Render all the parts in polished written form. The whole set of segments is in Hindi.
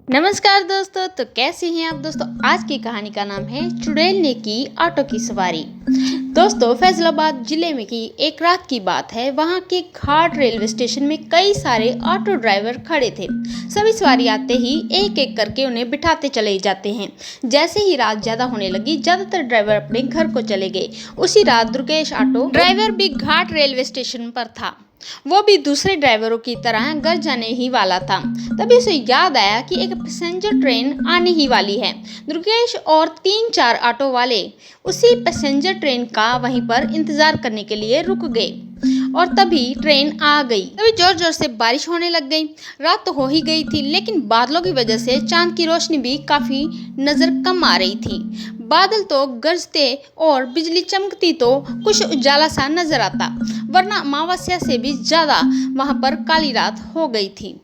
नमस्कार दोस्तों। तो कैसे हैं आप दोस्तों। आज की कहानी का नाम है चुड़ैल ने की ऑटो की सवारी। दोस्तों, फैजलाबाद जिले में की एक रात की बात है। वहां के घाट रेलवे स्टेशन में कई सारे ऑटो ड्राइवर खड़े थे। सभी सवारी आते ही एक एक करके उन्हें बिठाते चले जाते हैं। जैसे ही रात ज्यादा होने लगी, ज्यादातर ड्राइवर अपने घर को चले गए। उसी रात दुर्गेश ऑटो ड्राइवर भी घाट रेलवे स्टेशन पर था। वो भी दूसरे ड्राइवरों की तरह घर जाने ही वाला था। तभी उसे याद आया कि एक पैसेंजर ट्रेन आने ही वाली है। दुर्गेश और 3-4 ऑटो वाले उसी पैसेंजर ट्रेन का वहीं पर इंतजार करने के लिए रुक गए और तभी ट्रेन आ गई। तभी जोर जोर से बारिश होने लग गई। रात तो हो ही गई थी, लेकिन बादलों की वजह से चांद की रोशनी भी काफी नजर कम आ रही थी। बादल तो गरजते और बिजली चमकती तो कुछ उजाला सा नजर आता, वरना अमावस्या से भी ज्यादा वहां पर काली रात हो गई थी।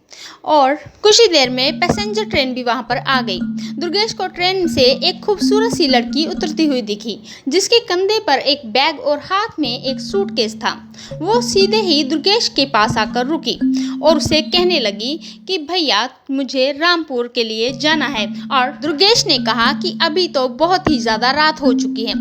और कुछ ही देर में पैसेंजर ट्रेन भी वहां पर आ गई। दुर्गेश को ट्रेन से एक खूबसूरत सी लड़की उतरती हुई दिखी, जिसके कंधे पर एक बैग और हाथ में एक सूटकेस था। वो सीधे ही दुर्गेश के पास आकर रुकी और उसे कहने लगी कि भैया, मुझे रामपुर के लिए जाना है। और दुर्गेश ने कहा कि अभी तो बहुत ही ज्यादा रात हो चुकी है,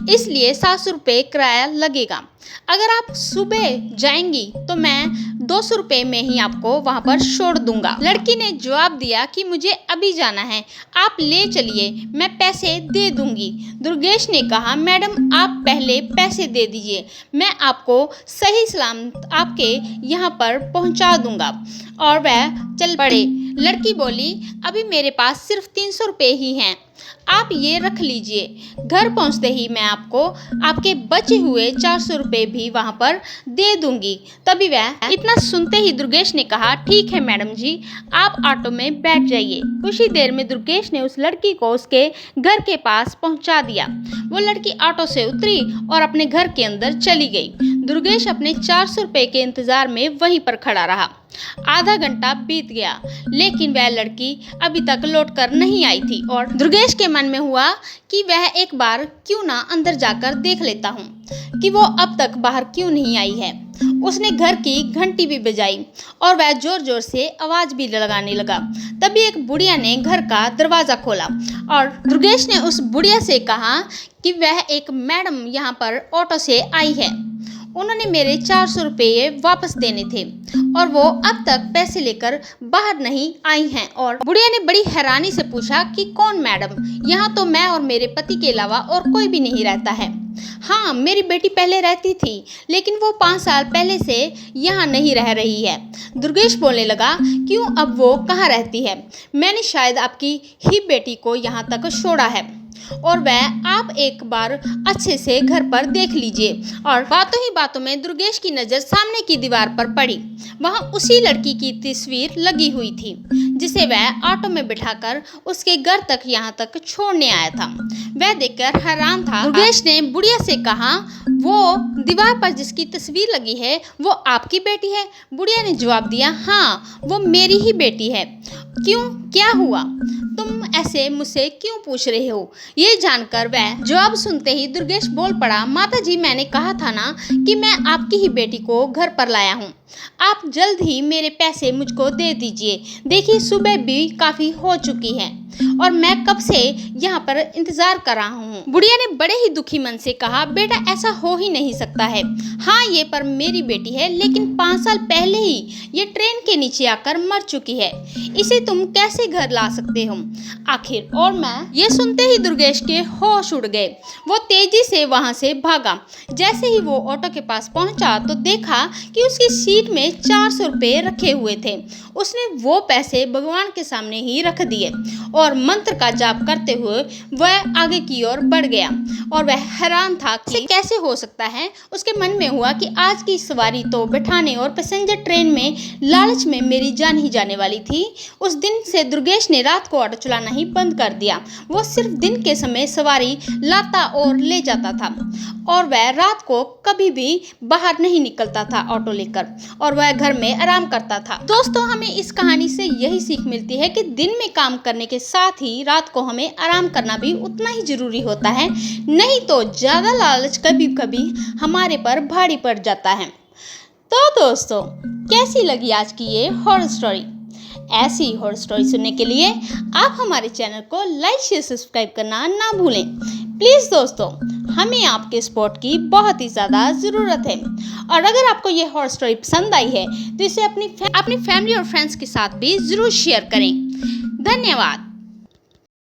इसलिए 700 रुपये किराया लगेगा। अगर आप सुबह जाएंगी तो मैं 200 रुपये में ही आपको वहां पर छोड़ दूंगा। लड़की ने जवाब दिया कि मुझे अभी जाना है, आप ले चलिए, मैं पैसे दे दूंगी। दुर्गेश ने कहा, मैडम आप पहले पैसे दे दीजिए, मैं आपको सही सलामत आपके यहाँ पर पहुँचा दूंगा। और वह चल पड़े। लड़की बोली, अभी मेरे पास सिर्फ 300 रुपये ही हैं, आप ये रख लीजिए। घर पहुंचते ही मैं आपको आपके बचे हुए 400 रुपये भी वहां पर दे दूंगी। तभी वह इतना सुनते ही दुर्गेश ने कहा, ठीक है मैडम जी, आप ऑटो में बैठ जाइए। कुछ ही देर में दुर्गेश ने उस लड़की को उसके घर के पास पहुंचा दिया। वो लड़की ऑटो से उतरी और अपने घर के अंदर चली गई। दुर्गेश अपने 400 रुपये के इंतजार में वहीं पर खड़ा रहा। आधा घंटा बीत गया, लेकिन वह लड़की अभी तक लौट कर नहीं आई थी। और दुर्गेश के मन में हुआ कि वह एक बार क्यों ना अंदर जाकर देख लेता हूँ कि वो अब तक बाहर क्यों नहीं आई है। उसने घर की घंटी भी बजाई और वह जोर जोर से आवाज भी लगाने लगा। तभी एक बुढ़िया ने घर का दरवाजा खोला और दुर्गेश ने उस बुढ़िया से कहा कि वह एक मैडम यहाँ पर ऑटो से आई है, उन्होंने मेरे 400 रुपये वापस देने थे और वो अब तक पैसे लेकर बाहर नहीं आई हैं। और बुढ़िया ने बड़ी हैरानी से पूछा कि कौन मैडम, यहाँ तो मैं और मेरे पति के अलावा और कोई भी नहीं रहता है। हाँ, मेरी बेटी पहले रहती थी, लेकिन वो 5 साल पहले से यहाँ नहीं रह रही है। दुर्गेश बोलने लगा, क्यों, अब वो कहाँ रहती है? मैंने शायद आपकी ही बेटी को यहाँ तक छोड़ा है और वह आप एक बार अच्छे से घर पर देख लीजिए। और बातों ही बातों में दुर्गेश की नज़र सामने की दीवार पर पड़ी। वहां उसी लड़की की तस्वीर लगी हुई थी, जिसे वह ऑटो में बिठाकर उसके घर तक यहाँ तक छोड़ने आया था। वह देखकर हैरान था। दुर्गेश ने बुढ़िया से कहा, वो दीवार पर जिसकी तस्वीर लगी है वो आपकी बेटी है? बुढ़िया ने जवाब दिया, हाँ, वो मेरी ही बेटी है। क्यों, क्या हुआ? तुम ऐसे मुझसे क्यों पूछ रहे हो? ये जानकर वह जवाब सुनते ही दुर्गेश बोल पड़ा, माता जी, मैंने कहा था ना कि मैं आपकी ही बेटी को घर पर लाया हूँ। आप जल्द ही मेरे पैसे मुझको दे दीजिए। देखिए, सुबह भी काफी हो चुकी है और मैं कब से यहाँ पर इंतजार कर रहा हूँ। बुढ़िया ने बड़े ही दुखी मन से कहा, बेटा, ऐसा हो ही नहीं सकता है। हाँ, ये पर मेरी बेटी है, लेकिन 5 साल पहले ही ये ट्रेन के नीचे आकर मर चुकी है। इसे तुम कैसे घर ला सकते हो आखिर? और मैं ये सुनते ही दुर्गेश के होश उड़ गए। वो तेजी से वहां से भागा। जैसे ही वो ऑटो के पास पहुंचा तो देखा कि उसकी सीट में 400 रुपये रखे हुए थे। उसने वो पैसे भगवान के सामने ही रख दिए और मंत्र का जाप करते हुए वह आगे की ओर बढ़ गया। और वह हैरान था कि कैसे हो सकता है। उसके मन में हुआ कि आज की सवारी तो बिठाने और पैसेंजर ट्रेन में लालच में मेरी जान ही जाने वाली थी। उस दिन से दुर्गेश ने रात को ऑटो चलाना ही बंद कर दिया। वो सिर्फ दिन के समय सवारी लाता और ले जाता था और वह रात को कभी भी बाहर नहीं निकलता था ऑटो लेकर, और वह घर में आराम करता था। दोस्तों, हमें इस कहानी से यही सीख मिलती है कि दिन में काम करने के साथ ही रात को हमें आराम करना भी उतना ही जरूरी होता है, नहीं तो ज्यादा लालच कभी कभी हमारे पर भारी पड़ जाता है। तो दोस्तों, कैसी लगी आज की ये हॉरर स्टोरी? ऐसी ही हॉरर स्टोरी सुनने के लिए आप हमारे चैनल को लाइक शेयर सब्सक्राइब करना ना भूलें। प्लीज़ दोस्तों, हमें आपके सपोर्ट की बहुत ही ज़्यादा ज़रूरत है। और अगर आपको ये हॉरर स्टोरी पसंद आई है तो इसे अपनी फैमिली और फ्रेंड्स के साथ भी ज़रूर शेयर करें। धन्यवाद।